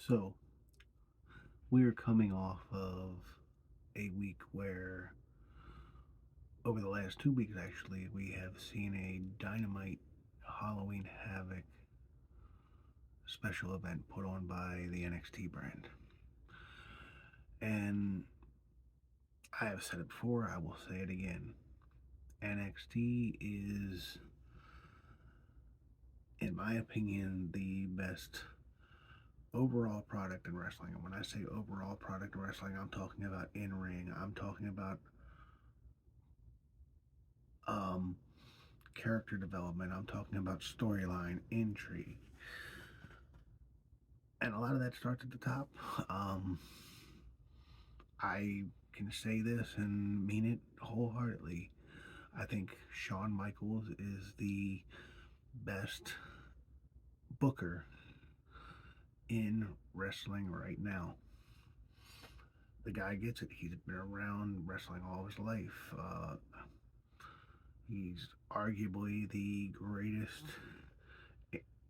So, we're coming off of a week where, over the last 2 weeks actually, we have seen a Dynamite Halloween Havoc special event put on by the NXT brand. And I have said it before, I will say it again. NXT is, in my opinion, the best overall product in wrestling. And when I say overall product in wrestling, I'm talking about in ring, I'm talking about um, character development, I'm talking about storyline, intrigue, and a lot of that starts at the top. Um, I can say this and mean it wholeheartedly. I think Shawn Michaels is the best booker in wrestling right now. The guy gets it. He's been around wrestling all his life. He's arguably the greatest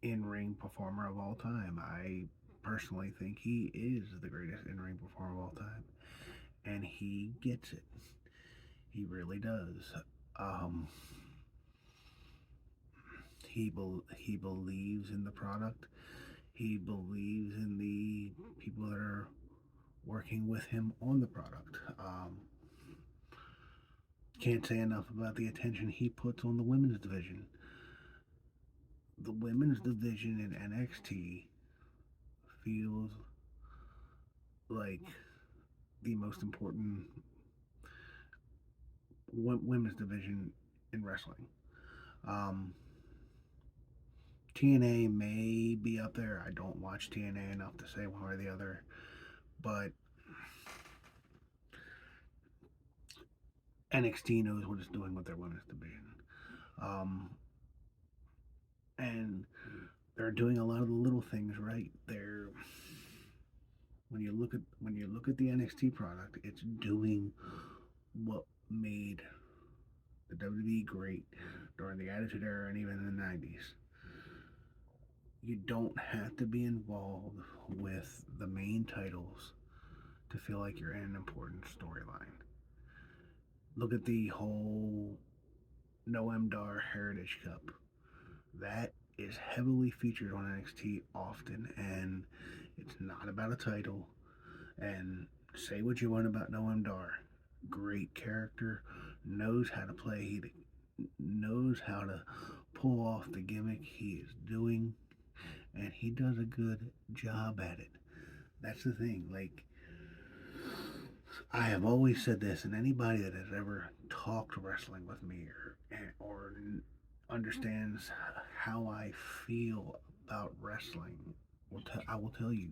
in ring performer of all time. I personally think he is the greatest in ring performer of all time. And he gets it. He really does. Um, he believes in the product. He believes in the people that are working with him on the product. Can't say enough about the attention he puts on the women's division. The women's division in NXT feels like the most important women's division in wrestling. Um, TNA may be up there. I don't watch TNA enough to say one way or the other, but NXT knows what it's doing with their women's division, um, and they're doing a lot of the little things right. They're when you look at the NXT product, it's doing what made the WWE great during the Attitude Era and even in the '90s. You don't have to be involved with the main titles to feel like you're in an important storyline. Look at the whole Noam Dar Heritage Cup. That is heavily featured on NXT often, and it's not about a title. And say what you want about Noam Dar, great character, knows how to play, he knows how to pull off the gimmick he is doing, and he does a good job at it. That's the thing. Like, I have always said this, and anybody that has ever talked wrestling with me or understands how I feel about wrestling, I will tell you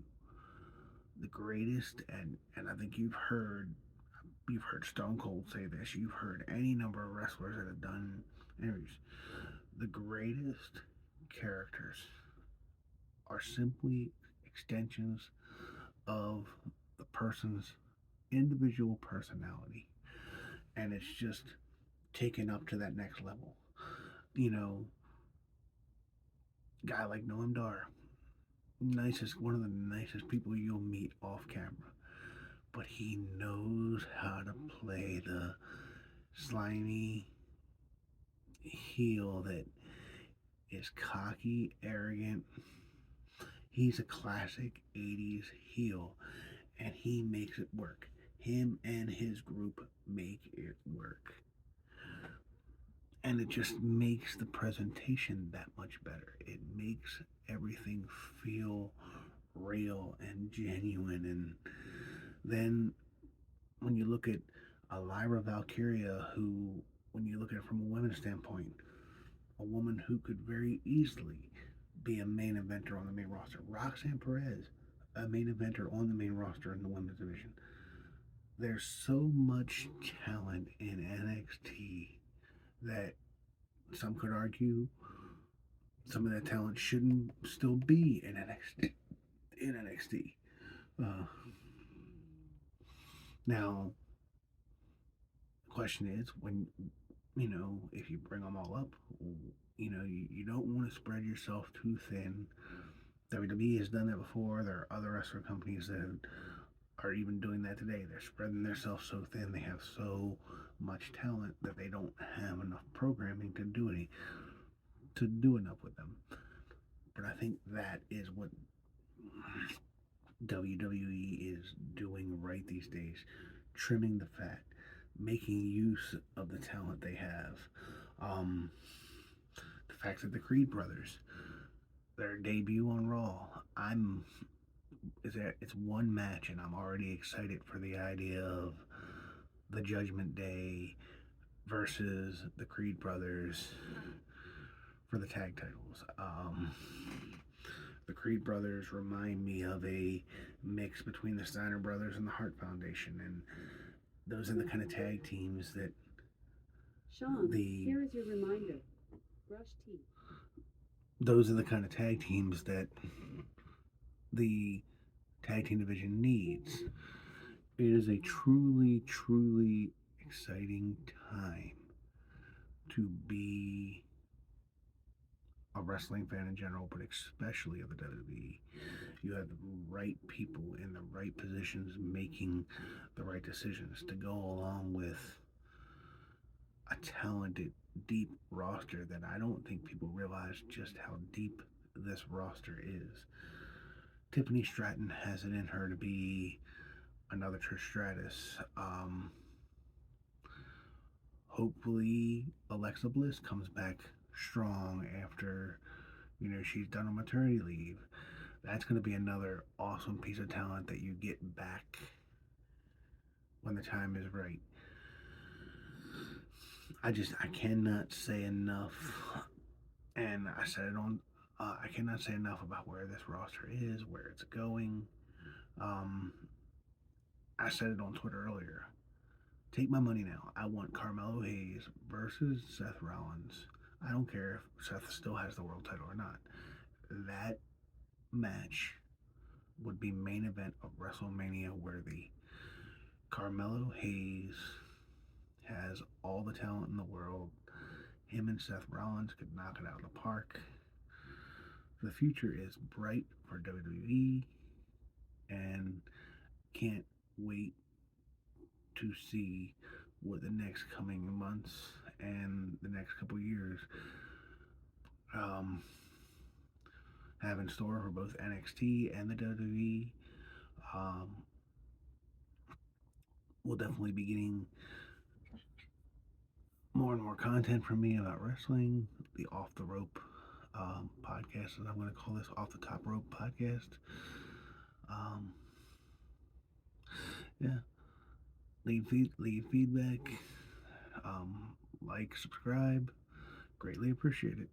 the greatest, and I think you've heard Stone Cold say this. You've heard any number of wrestlers that have done interviews. The greatest characters are simply extensions of the person's individual personality, and it's just taken up to that next level. You know, guy like Noam Dar, one of the nicest people you'll meet off camera, but he knows how to play the slimy heel that is cocky, arrogant. He's a classic 80s heel, and he makes it work. Him and his group make it work. And it just makes the presentation that much better. It makes everything feel real and genuine. And then when you look at a Lyra Valkyria, who, when you look at it from a women's standpoint, a woman who could very easily be a main eventer on the main roster. Roxanne Perez, a main eventer on the main roster in the women's division. There's so much talent in NXT that some could argue some of that talent shouldn't still be in NXT. In NXT. Uh, Now, the question is, when if you bring them all up, you don't want to spread yourself too thin WWE has done that before. There are other wrestling companies that are even doing that today. They're spreading themselves so thin. They have so much talent that they don't have enough programming to do enough with them. But I think that is what WWE is doing right these days, trimming the fat, making use of the talent they have. Um, the fact that the Creed brothers, their debut on Raw, it's one match, and I'm already excited for the idea of the Judgment Day versus the Creed brothers for the tag titles. The Creed brothers remind me of a mix between the Steiner brothers and the Hart Foundation, and those are the kind of tag teams that Sean, here is your reminder. Brush teeth. Those are the kind of tag teams that the tag team division needs. It is a truly, truly exciting time to be a wrestling fan in general, but especially of the WWE. You have the right people in the right positions making the right decisions to go along with a talented, deep roster that I don't think people realize just how deep this roster is. Tiffany Stratton has it in her to be another Trish Stratus. Hopefully, Alexa Bliss comes back strong after she's done on maternity leave. That's going to be another awesome piece of talent that you get back when the time is right. I cannot say enough, and I said it on. I cannot say enough about where this roster is, where it's going. Um, I said it on Twitter earlier. Take my money now. I want Carmelo Hayes versus Seth Rollins. I don't care if Seth still has the world title or not. That match would be main event of WrestleMania worthy. Carmelo Hayes has all the talent in the world. Him and Seth Rollins could knock it out of the park. The future is bright for WWE, and can't wait to see what the next coming months and the next couple years um, have in store for both NXT and the WWE. Um, we'll definitely be getting more and more content from me about wrestling, the Off the Rope podcast, as I'm going to call this, Off the Top Rope podcast. Um, yeah, leave feedback, like, subscribe. Greatly appreciate it.